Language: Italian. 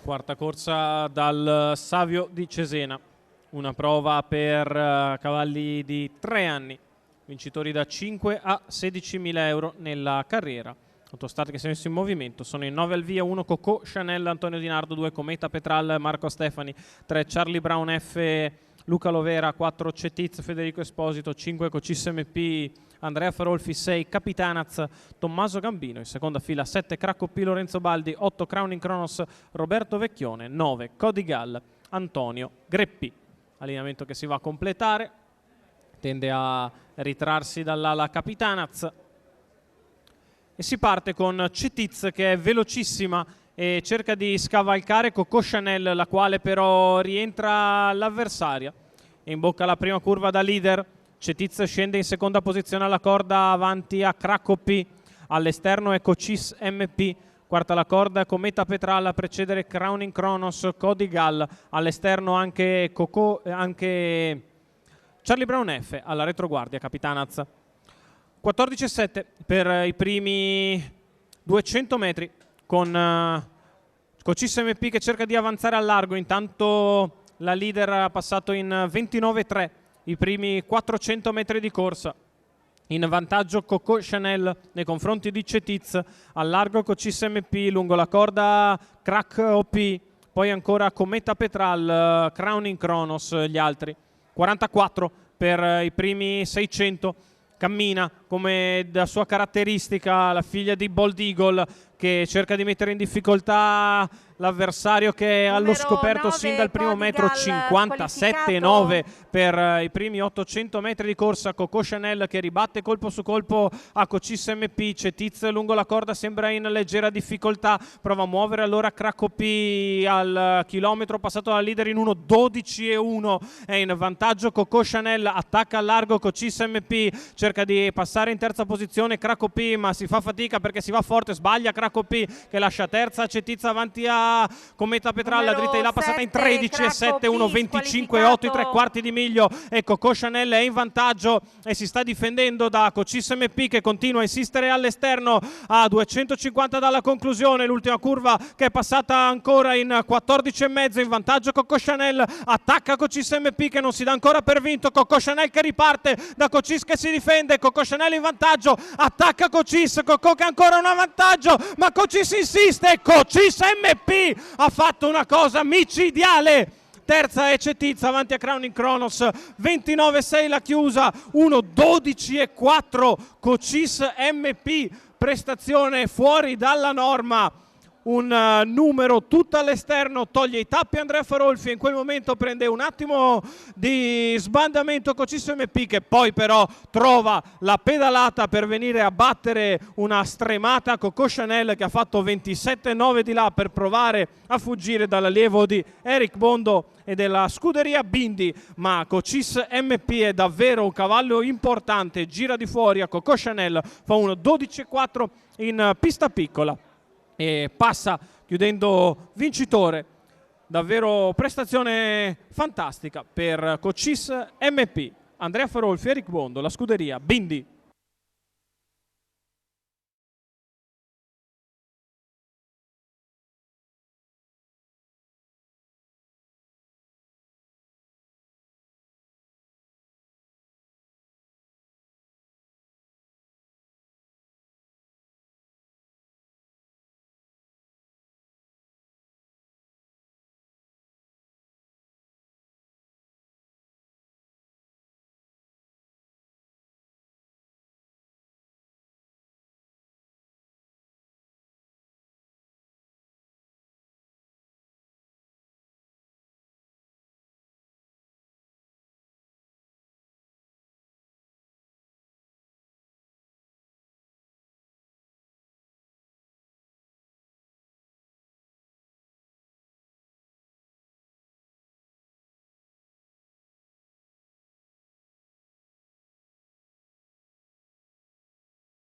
Quarta corsa dal Savio di Cesena, una prova per cavalli di 3 anni, vincitori da 5 a 16.000 euro nella carriera. 8 start che si è messo in movimento sono in 9 al via, 1 Coco Chanel Antonio Di Nardo, 2 Cometa Petral Marco Stefani, 3 Charlie Brown F Luca Lovera, 4 Cetiz Federico Esposito, 5 Cocis MP Andrea Farolfi, 6 Capitanaz Tommaso Gambino, in seconda fila 7 Cracco P Lorenzo Baldi, 8 Crowning Kronos Roberto Vecchione, 9 Codigal Antonio Greppi. Allineamento che si va a completare, tende a ritrarsi dall'ala Capitanaz e si parte con Cetiz che è velocissima e cerca di scavalcare Coco Chanel, la quale però rientra l'avversaria. In bocca la prima curva da leader, Cetiz scende in seconda posizione alla corda avanti a Cracco P, all'esterno è Cocis MP, quarta la corda Cometa Petral a precedere Crowning Kronos, Codigal, all'esterno anche Charlie Brown F, alla retroguardia Capitanaz. 14,7 per i primi 200 metri con Cocis MP che cerca di avanzare al largo, intanto la leader ha passato in 29,3 i primi 400 metri di corsa. In vantaggio Coco Chanel nei confronti di Cetiz, al largo Cocis MP, lungo la corda Crack OP, poi ancora Cometa Petral, Crowning Kronos, gli altri. 44 per i primi 600. Cammina come da sua caratteristica la figlia di Bold Eagle che cerca di mettere in difficoltà l'avversario che è allo scoperto sin dal primo metro. 57,9 per i primi 800 metri di corsa. Coco Chanel che ribatte colpo su colpo a Cocis MP. Cetiz lungo la corda sembra in leggera difficoltà, prova a muovere allora Cracco P al chilometro passato dalla leader in 1,12,1, è in vantaggio Coco Chanel, attacca al largo Cocis MP, cerca di passare in terza posizione Cracco P ma si fa fatica perché si va forte, sbaglia Cracco P che lascia terza Cetiz avanti a Cometa Petral, la dritta di là passata in 13,7, 1,25,8 i 3/4 di miglio e Coco Chanel è in vantaggio e si sta difendendo da Cocis MP che continua a insistere all'esterno a 250 dalla conclusione. L'ultima curva che è passata ancora in 14,5, in vantaggio Coco Chanel, attacca Cocis MP che non si dà ancora per vinto, Coco Chanel che riparte da Cocis che si difende, Coco Chanel in vantaggio, attacca Cocis, Coco che ancora un vantaggio ma Cocis insiste, Cocis MP ha fatto una cosa micidiale. Terza è Cetiz avanti a Crowning Kronos, 29,6 la chiusa, 1,12,4 Cocis MP, prestazione fuori dalla norma. Un numero tutto all'esterno, toglie i tappi Andrea Farolfi e in quel momento prende un attimo di sbandamento Cocis MP che poi però trova la pedalata per venire a battere una stremata Coco Chanel che ha fatto 27,9 di là per provare a fuggire dall'allievo di Eric Bondo e della scuderia Bindi, ma Cocis MP è davvero un cavallo importante, gira di fuori a Coco Chanel, fa un 12,4 in pista piccola e passa chiudendo vincitore. Davvero prestazione fantastica per Cocis MP. Andrea Farolfi, Eric Bondo, la scuderia Bindi.